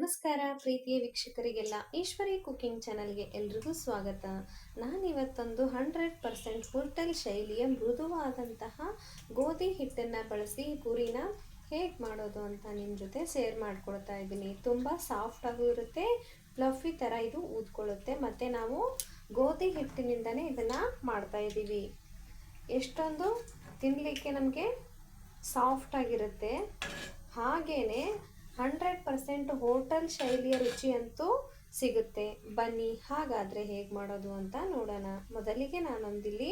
ನಮಸ್ಕಾರ ಪ್ರೀತಿಯ ವೀಕ್ಷಕರಿಗೆಲ್ಲ ಈಶ್ವರಿ ಕುಕಿಂಗ್ ಚಾನಲ್ಗೆ ಎಲ್ರಿಗೂ ಸ್ವಾಗತ. ನಾನಿವತ್ತೊಂದು 100% ಹೋಟೆಲ್ ಶೈಲಿಯ ಮೃದುವಾದಂತಹ ಗೋಧಿ ಹಿಟ್ಟನ್ನು ಬಳಸಿ ಪೂರಿನ ಹೇಗೆ ಮಾಡೋದು ಅಂತ ನಿಮ್ಮ ಜೊತೆ ಶೇರ್ ಮಾಡ್ಕೊಳ್ತಾ ಇದ್ದೀನಿ. ತುಂಬ ಸಾಫ್ಟಾಗೂ ಇರುತ್ತೆ, ಫ್ಲಫಿ ಥರ ಇದು ಊದ್ಕೊಳ್ಳುತ್ತೆ. ಮತ್ತು ನಾವು ಗೋಧಿ ಹಿಟ್ಟಿನಿಂದನೇ ಇದನ್ನು ಮಾಡ್ತಾ ಇದ್ದೀವಿ. ಎಷ್ಟೊಂದು ತಿನ್ನಲಿಕ್ಕೆ ನಮಗೆ ಸಾಫ್ಟಾಗಿರುತ್ತೆ, ಹಾಗೇ 100% ಹೋಟೆಲ್ ಶೈಲಿಯ ರುಚಿ ಅಂತೂ ಸಿಗುತ್ತೆ. ಬನ್ನಿ ಹಾಗಾದರೆ ಹೇಗೆ ಮಾಡೋದು ಅಂತ ನೋಡೋಣ. ಮೊದಲಿಗೆ ನಾನೊಂದಿಲ್ಲಿ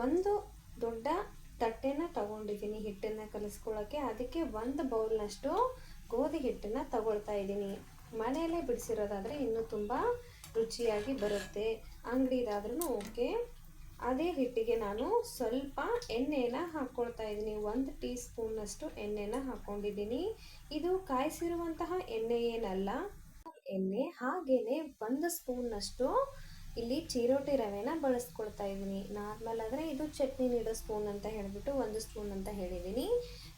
ಒಂದು ದೊಡ್ಡ ತಟ್ಟೆನ ತಗೊಂಡಿದ್ದೀನಿ ಹಿಟ್ಟನ್ನು ಕಲಿಸ್ಕೊಳ್ಳೋಕ್ಕೆ. ಅದಕ್ಕೆ 1 ಬೌಲ್ನಷ್ಟು ಗೋಧಿ ಹಿಟ್ಟನ್ನು ತಗೊಳ್ತಾ ಇದ್ದೀನಿ. ಮನೆಯಲ್ಲೇ ಬಿಡಿಸಿರೋದಾದರೆ ಇನ್ನೂ ತುಂಬ ರುಚಿಯಾಗಿ ಬರುತ್ತೆ, ಅಂಗಡಿದಾದ್ರೂ ಓಕೆ. ಅದೇ ಹಿಟ್ಟಿಗೆ ನಾನು ಸ್ವಲ್ಪ ಎಣ್ಣೆನ ಹಾಕ್ಕೊಳ್ತಾ ಇದ್ದೀನಿ. 1 ಟೀ ಸ್ಪೂನ್ನಷ್ಟು ಎಣ್ಣೆನ ಹಾಕ್ಕೊಂಡಿದ್ದೀನಿ. ಇದು ಕಾಯಿಸಿರುವಂತಹ ಎಣ್ಣೆ ಏನಲ್ಲ, ಎಣ್ಣೆ. ಹಾಗೆಯೇ 1 ಸ್ಪೂನ್ನಷ್ಟು ಇಲ್ಲಿ ಚಿರೋಟಿ ರವೆನ ಬಳಸ್ಕೊಳ್ತಾ ಇದ್ದೀನಿ. ನಾರ್ಮಲ್ ಆದರೆ ಇದು ಚಟ್ನಿ ನೀಡೋ ಸ್ಪೂನ್ ಅಂತ ಹೇಳಿಬಿಟ್ಟು 1 ಸ್ಪೂನ್ ಅಂತ ಹೇಳಿದ್ದೀನಿ.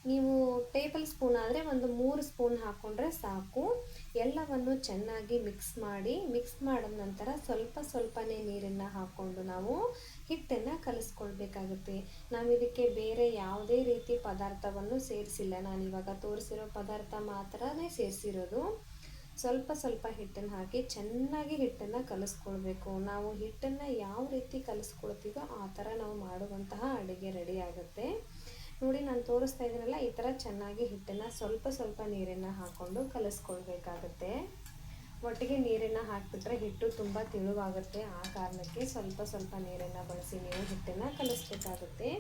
ನೀವು ಟೇಬಲ್ ಸ್ಪೂನ್ ಆದರೆ ಒಂದು 3 ಸ್ಪೂನ್ ಹಾಕ್ಕೊಂಡ್ರೆ ಸಾಕು. ಎಲ್ಲವನ್ನು ಚೆನ್ನಾಗಿ ಮಿಕ್ಸ್ ಮಾಡಿದ ನಂತರ ಸ್ವಲ್ಪನೇ ನೀರನ್ನು ಹಾಕ್ಕೊಂಡು ನಾವು ಹಿಟ್ಟನ್ನು ಕಲಿಸ್ಕೊಳ್ಬೇಕಾಗುತ್ತೆ. ನಾವು ಇದಕ್ಕೆ ಬೇರೆ ಯಾವುದೇ ರೀತಿ ಪದಾರ್ಥವನ್ನು ಸೇರಿಸಿಲ್ಲ. ನಾನಿವಾಗ ತೋರಿಸಿರೋ ಪದಾರ್ಥ ಮಾತ್ರನೇ ಸೇರಿಸಿರೋದು. ಸ್ವಲ್ಪ ಹಿಟ್ಟನ್ನು ಹಾಕಿ ಚೆನ್ನಾಗಿ ಹಿಟ್ಟನ್ನು ಕಲಿಸ್ಕೊಳ್ಬೇಕು. ನಾವು ಹಿಟ್ಟನ್ನು ಯಾವ ರೀತಿ ಕಲಿಸ್ಕೊಳ್ತೀವೋ ಆ ಥರ ನಾವು ಮಾಡುವಂತಹ ಅಡುಗೆ ರೆಡಿ ಆಗುತ್ತೆ. ನೋಡಿ, ನಾನು ತೋರಿಸ್ತಾ ಇದ್ದೀನಲ್ಲ, ಈ ಥರ ಚೆನ್ನಾಗಿ ಹಿಟ್ಟನ್ನು ಸ್ವಲ್ಪ ನೀರನ್ನು ಹಾಕ್ಕೊಂಡು ಕಲಿಸ್ಕೊಳ್ಬೇಕಾಗತ್ತೆ. ಒಟ್ಟಿಗೆ ನೀರನ್ನು ಹಾಕಿಬಿಟ್ರೆ ಹಿಟ್ಟು ತುಂಬ ತೆಳುವಾಗುತ್ತೆ. ಆ ಕಾರಣಕ್ಕೆ ಸ್ವಲ್ಪ ನೀರನ್ನು ಬಳಸಿ ನೀವು ಹಿಟ್ಟನ್ನು ಕಲಿಸ್ಬೇಕಾಗುತ್ತೆ.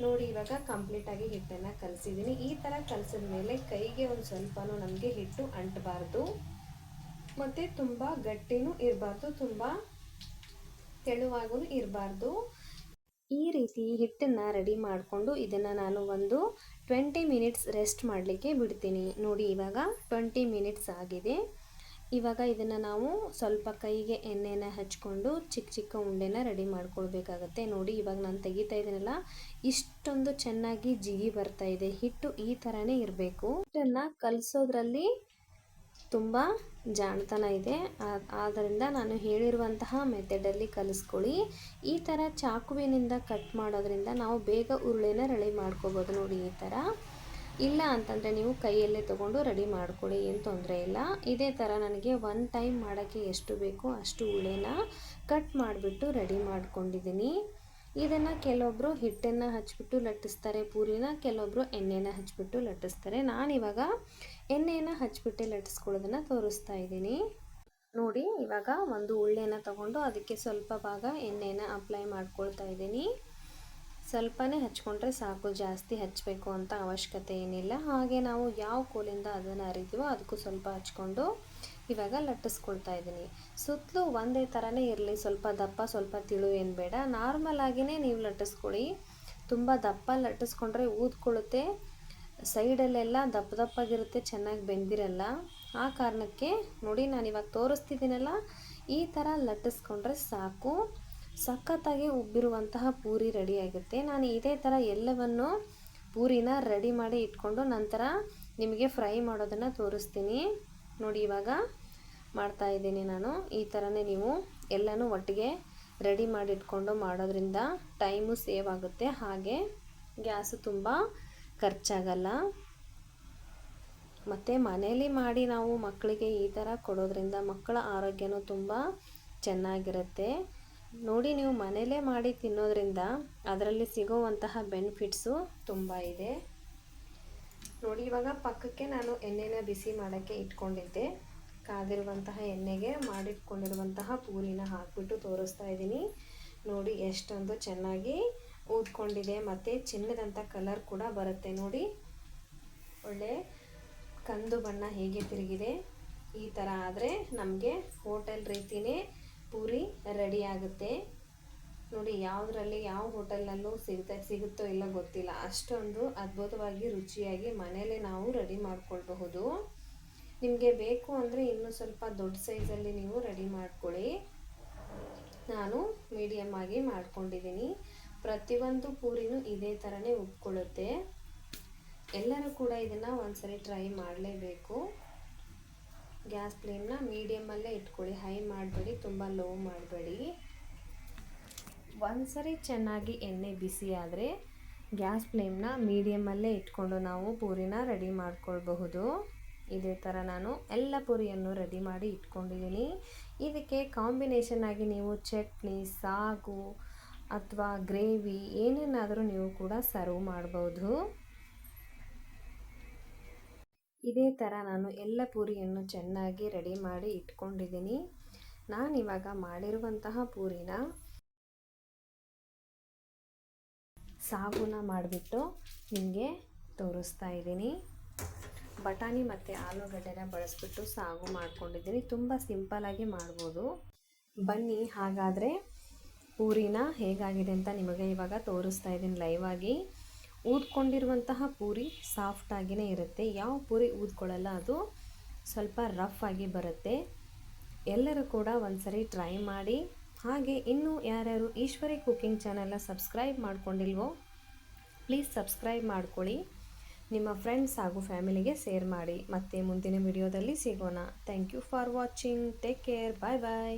ನೋಡಿ, ಇವಾಗ ಕಂಪ್ಲೀಟಾಗಿ ಹಿಟ್ಟನ್ನು ಕಲಿಸಿದ್ದೀನಿ. ಈ ಥರ ಕಲಿಸಿದ ಮೇಲೆ ಕೈಗೆ ಒಂದು ಸ್ವಲ್ಪನೂ ನಮಗೆ ಹಿಟ್ಟು ಅಂಟಬಾರ್ದು, ಮತ್ತು ತುಂಬ ಗಟ್ಟಿನೂ ಇರಬಾರ್ದು, ತುಂಬ ತೆಳುವಾಗೂ ಇರಬಾರ್ದು. ಈ ರೀತಿ ಹಿಟ್ಟನ್ನು ರೆಡಿ ಮಾಡಿಕೊಂಡು ಇದನ್ನು ನಾನು ಒಂದು 20 ಮಿನಿಟ್ಸ್ ರೆಸ್ಟ್ ಮಾಡಲಿಕ್ಕೆ ಬಿಡ್ತೀನಿ. ನೋಡಿ, ಇವಾಗ 20 ಮಿನಿಟ್ಸ್ ಆಗಿದೆ. ಇವಾಗ ಇದನ್ನು ನಾವು ಸ್ವಲ್ಪ ಕೈಗೆ ಎಣ್ಣೆನ ಹಚ್ಕೊಂಡು ಚಿಕ್ಕ ಉಂಡೆನ ರೆಡಿ ಮಾಡ್ಕೊಳ್ಬೇಕಾಗತ್ತೆ. ನೋಡಿ, ಇವಾಗ ನಾನು ತೆಗಿತಾ ಇದ್ದೀನಲ್ಲ, ಇಷ್ಟೊಂದು ಚೆನ್ನಾಗಿ ಜಿಗಿ ಬರ್ತಾ ಇದೆ. ಹಿಟ್ಟು ಈ ಥರನೇ ಇರಬೇಕು. ಹಿಟ್ಟನ್ನು ಕಲಿಸೋದ್ರಲ್ಲಿ ತುಂಬ ಜಾಣತನ ಇದೆ. ಆದ್ದರಿಂದ ನಾನು ಹೇಳಿರುವಂತಹ ಮೆಥಡಲ್ಲಿ ಕಲಿಸ್ಕೊಳ್ಳಿ. ಈ ಥರ ಚಾಕುವಿನಿಂದ ಕಟ್ ಮಾಡೋದ್ರಿಂದ ನಾವು ಬೇಗ ಉರುಳೆನ ರೆಡಿ ಮಾಡ್ಕೋಬೋದು. ನೋಡಿ, ಈ ಥರ. ಇಲ್ಲ ಅಂತಂದರೆ ನೀವು ಕೈಯಲ್ಲೇ ತೊಗೊಂಡು ರೆಡಿ ಮಾಡ್ಕೊಳ್ಳಿ, ಏನು ತೊಂದರೆ ಇಲ್ಲ. ಇದೇ ಥರ ನನಗೆ 1 ಟೈಮ್ ಮಾಡೋಕ್ಕೆ ಎಷ್ಟು ಬೇಕೋ ಅಷ್ಟು ಉರುಳೆನ ಕಟ್ ಮಾಡಿಬಿಟ್ಟು ರೆಡಿ ಮಾಡ್ಕೊಂಡಿದ್ದೀನಿ. ಇದನ್ನು ಕೆಲವೊಬ್ಬರು ಹಿಟ್ಟನ್ನು ಹಚ್ಬಿಟ್ಟು ಲಟ್ಟಿಸ್ತಾರೆ ಪೂರಿನ, ಕೆಲವೊಬ್ಬರು ಎಣ್ಣೆನ ಹಚ್ಬಿಟ್ಟು ಲಟ್ಟಿಸ್ತಾರೆ. ನಾನಿವಾಗ ಎಣ್ಣೆನ ಹಚ್ಬಿಟ್ಟು ಲಟ್ಟಿಸ್ಕೊಳ್ಳೋದನ್ನು ತೋರಿಸ್ತಾ ಇದ್ದೀನಿ. ನೋಡಿ, ಇವಾಗ ಒಂದು ಉಳ್ಳೆನ ತಗೊಂಡು ಅದಕ್ಕೆ ಸ್ವಲ್ಪ ಭಾಗ ಎಣ್ಣೆನ ಅಪ್ಲೈ ಮಾಡ್ಕೊಳ್ತಾ ಇದ್ದೀನಿ. ಸ್ವಲ್ಪನೇ ಹಚ್ಕೊಂಡ್ರೆ ಸಾಕು, ಜಾಸ್ತಿ ಹಚ್ಚಬೇಕು ಅಂತ ಅವಶ್ಯಕತೆ ಏನಿಲ್ಲ. ಹಾಗೆ ನಾವು ಯಾವ ಕೋಲಿಂದ ಅದನ್ನು ಅರಿತೀವೋ ಅದಕ್ಕೂ ಸ್ವಲ್ಪ ಹಚ್ಕೊಂಡು ಇವಾಗ ಲಟ್ಟಿಸ್ಕೊಳ್ತಾ ಇದ್ದೀನಿ. ಸುತ್ತಲೂ ಒಂದೇ ಥರನೇ ಇರಲಿ, ಸ್ವಲ್ಪ ದಪ್ಪ ಸ್ವಲ್ಪ ತಿಳು ಏನು ಬೇಡ. ನಾರ್ಮಲ್ ಆಗಿಯೇ ನೀವು ಲಟ್ಟಿಸ್ಕೊಳ್ಳಿ. ತುಂಬ ದಪ್ಪ ಲಟ್ಟಿಸ್ಕೊಂಡ್ರೆ ಊದ್ಕೊಳ್ಳುತ್ತೆ, ಸೈಡಲ್ಲೆಲ್ಲ ದಪ್ಪಗಿರುತ್ತೆ, ಚೆನ್ನಾಗಿ ಬೆಂದಿರಲ್ಲ. ಆ ಕಾರಣಕ್ಕೆ ನೋಡಿ, ನಾನಿವಾಗ ತೋರಿಸ್ತಿದ್ದೀನಲ್ಲ, ಈ ಥರ ಲಟ್ಟಿಸ್ಕೊಂಡ್ರೆ ಸಾಕು. ಸಖತ್ತಾಗಿ ಉಬ್ಬಿರುವಂತಹ ಪೂರಿ ರೆಡಿ ಆಗುತ್ತೆ. ನಾನು ಇದೇ ಥರ ಎಲ್ಲವನ್ನು ಪೂರಿನ ರೆಡಿ ಮಾಡಿ ಇಟ್ಕೊಂಡು ನಂತರ ನಿಮಗೆ ಫ್ರೈ ಮಾಡೋದನ್ನು ತೋರಿಸ್ತೀನಿ. ನೋಡಿ, ಇವಾಗ ಮಾಡ್ತಾ ಇದ್ದೀನಿ ನಾನು. ಈ ಥರನೇ ನೀವು ಎಲ್ಲನೂ ಒಟ್ಟಿಗೆ ರೆಡಿ ಮಾಡಿ ಇಟ್ಕೊಂಡು ಮಾಡೋದ್ರಿಂದ ಟೈಮು ಸೇವ್ ಆಗುತ್ತೆ, ಹಾಗೆ ಗ್ಯಾಸು ತುಂಬ ಖರ್ಚಾಗಲ್ಲ. ಮತ್ತು ಮನೇಲಿ ಮಾಡಿ ನಾವು ಮಕ್ಕಳಿಗೆ ಈ ಥರ ಕೊಡೋದ್ರಿಂದ ಮಕ್ಕಳ ಆರೋಗ್ಯನೂ ತುಂಬ ಚೆನ್ನಾಗಿರುತ್ತೆ. ನೋಡಿ, ನೀವು ಮನೇಲೇ ಮಾಡಿ ತಿನ್ನೋದ್ರಿಂದ ಅದರಲ್ಲಿ ಸಿಗುವಂತಹ ಬೆನಿಫಿಟ್ಸು ತುಂಬ ಇದೆ. ನೋಡಿ, ಇವಾಗ ಪಕ್ಕಕ್ಕೆ ನಾನು ಎಣ್ಣೆನ ಬಿಸಿ ಮಾಡೋಕ್ಕೆ ಇಟ್ಕೊಂಡಿದ್ದೆ. ಕಾದಿರುವಂತಹ ಎಣ್ಣೆಗೆ ಮಾಡಿಟ್ಕೊಂಡಿರುವಂತಹ ಪೂರಿನ ಹಾಕಿಬಿಟ್ಟು ತೋರಿಸ್ತಾ ಇದ್ದೀನಿ. ನೋಡಿ, ಎಷ್ಟೊಂದು ಚೆನ್ನಾಗಿ ಊದ್ಕೊಂಡಿದೆ ಮತ್ತು ಚಿನ್ನದಂಥ ಕಲರ್ ಕೂಡ ಬರುತ್ತೆ. ನೋಡಿ, ಒಳ್ಳೆ ಕಂದು ಬಣ್ಣ ಹೇಗೆ ತಿರುಗಿದೆ. ಈ ಥರ ಆದರೆ ನಮಗೆ ಹೋಟೆಲ್ ರೀತಿಯೇ ಪೂರಿ ರೆಡಿ ಆಗುತ್ತೆ. ನೋಡಿ, ಯಾವುದರಲ್ಲಿ ಯಾವ ಹೋಟೆಲ್ನಲ್ಲೂ ಸಿಗುತ್ತೋ ಇಲ್ಲ ಗೊತ್ತಿಲ್ಲ, ಅಷ್ಟೊಂದು ಅದ್ಭುತವಾಗಿ ರುಚಿಯಾಗಿ ಮನೆಯಲ್ಲೇ ನಾವು ರೆಡಿ ಮಾಡ್ಕೊಳ್ಬಹುದು. ನಿಮಗೆ ಬೇಕು ಅಂದರೆ ಇನ್ನೂ ಸ್ವಲ್ಪ ದೊಡ್ಡ ಸೈಜಲ್ಲಿ ನೀವು ರೆಡಿ ಮಾಡ್ಕೊಳ್ಳಿ. ನಾನು ಮೀಡಿಯಮ್ ಆಗಿ ಮಾಡ್ಕೊಂಡಿದ್ದೀನಿ. ಪ್ರತಿಯೊಂದು ಪೂರಿನೂ ಇದೇ ಥರನೇ ಉಬ್ಕೊಳ್ಳುತ್ತೆ. ಎಲ್ಲರೂ ಕೂಡ ಇದನ್ನು ಒಂದ್ಸರಿ ಟ್ರೈ ಮಾಡಲೇಬೇಕು. ಗ್ಯಾಸ್ ಫ್ಲೇಮ್ನ ಮೀಡಿಯಮಲ್ಲೇ ಇಟ್ಕೊಳ್ಳಿ, ಹೈ ಮಾಡಬೇಡಿ, ತುಂಬ ಲೋ ಮಾಡಬೇಡಿ. ಒಂದ್ಸರಿ ಚೆನ್ನಾಗಿ ಎಣ್ಣೆ ಬಿಸಿ ಆದರೆ ಗ್ಯಾಸ್ ಫ್ಲೇಮ್ನ ಮೀಡಿಯಮಲ್ಲೇ ಇಟ್ಕೊಂಡು ನಾವು ಪೂರಿನ ರೆಡಿ ಮಾಡ್ಕೊಳ್ಬಹುದು. ಇದೇ ಥರ ನಾನು ಎಲ್ಲ ಪೂರಿಯನ್ನು ರೆಡಿ ಮಾಡಿ ಇಟ್ಕೊಂಡಿದ್ದೀನಿ. ಇದಕ್ಕೆ ಕಾಂಬಿನೇಷನ್ ಆಗಿ ನೀವು ಚಟ್ನಿ, ಸಾಗು ಅಥವಾ ಗ್ರೇವಿ ಏನನ್ನಾದರೂ ನೀವು ಕೂಡ ಸರ್ವ್ ಮಾಡ್ಬೋದು. ಇದೇ ಥರ ನಾನು ಎಲ್ಲ ಪೂರಿಯನ್ನು ಚೆನ್ನಾಗಿ ರೆಡಿ ಮಾಡಿ ಇಟ್ಕೊಂಡಿದ್ದೀನಿ. ನಾನಿವಾಗ ಮಾಡಿರುವಂತಹ ಪೂರಿನ ಸಾಗುನ ಮಾಡಿಬಿಟ್ಟು ನಿಮಗೆ ತೋರಿಸ್ತಾ ಇದ್ದೀನಿ. ಬಟಾಣಿ ಮತ್ತು ಆಲೂಗಡ್ಡೆನ ಬಳಸ್ಬಿಟ್ಟು ಸಾಗು ಮಾಡ್ಕೊಂಡಿದ್ದೀನಿ. ತುಂಬ ಸಿಂಪಲಾಗಿ ಮಾಡ್ಬೋದು. ಬನ್ನಿ ಹಾಗಾದರೆ ಪೂರಿನ ಹೇಗಾಗಿದೆ ಅಂತ ನಿಮಗೆ ಇವಾಗ ತೋರಿಸ್ತಾ ಇದ್ದೀನಿ ಲೈವ್ ಆಗಿ. ಊದ್ಕೊಂಡಿರುವಂತಹ ಪೂರಿ ಸಾಫ್ಟಾಗಿಯೇ ಇರುತ್ತೆ. ಯಾವ ಪೂರಿ ಊದ್ಕೊಳ್ಳಲ್ಲ ಅದು ಸ್ವಲ್ಪ ರಫ್ ಆಗಿ ಬರುತ್ತೆ. ಎಲ್ಲರೂ ಕೂಡ ಒಂದ್ಸರಿ ಟ್ರೈ ಮಾಡಿ. ಹಾಗೆ ಇನ್ನೂ ಯಾರ್ಯಾರು ಈಶ್ವರಿ ಕುಕಿಂಗ್ ಚಾನಲ್ನ ಸಬ್ಸ್ಕ್ರೈಬ್ ಮಾಡ್ಕೊಂಡಿಲ್ವೋ ಪ್ಲೀಸ್ ಸಬ್ಸ್ಕ್ರೈಬ್ ಮಾಡ್ಕೊಳ್ಳಿ. ನಿಮ್ಮ ಫ್ರೆಂಡ್ಸ್ ಹಾಗೂ ಫ್ಯಾಮಿಲಿಗೆ ಶೇರ್ ಮಾಡಿ. ಮತ್ತೆ ಮುಂದಿನ ವಿಡಿಯೋದಲ್ಲಿ ಸಿಗೋಣ. Thank you for watching. Take care. Bye bye.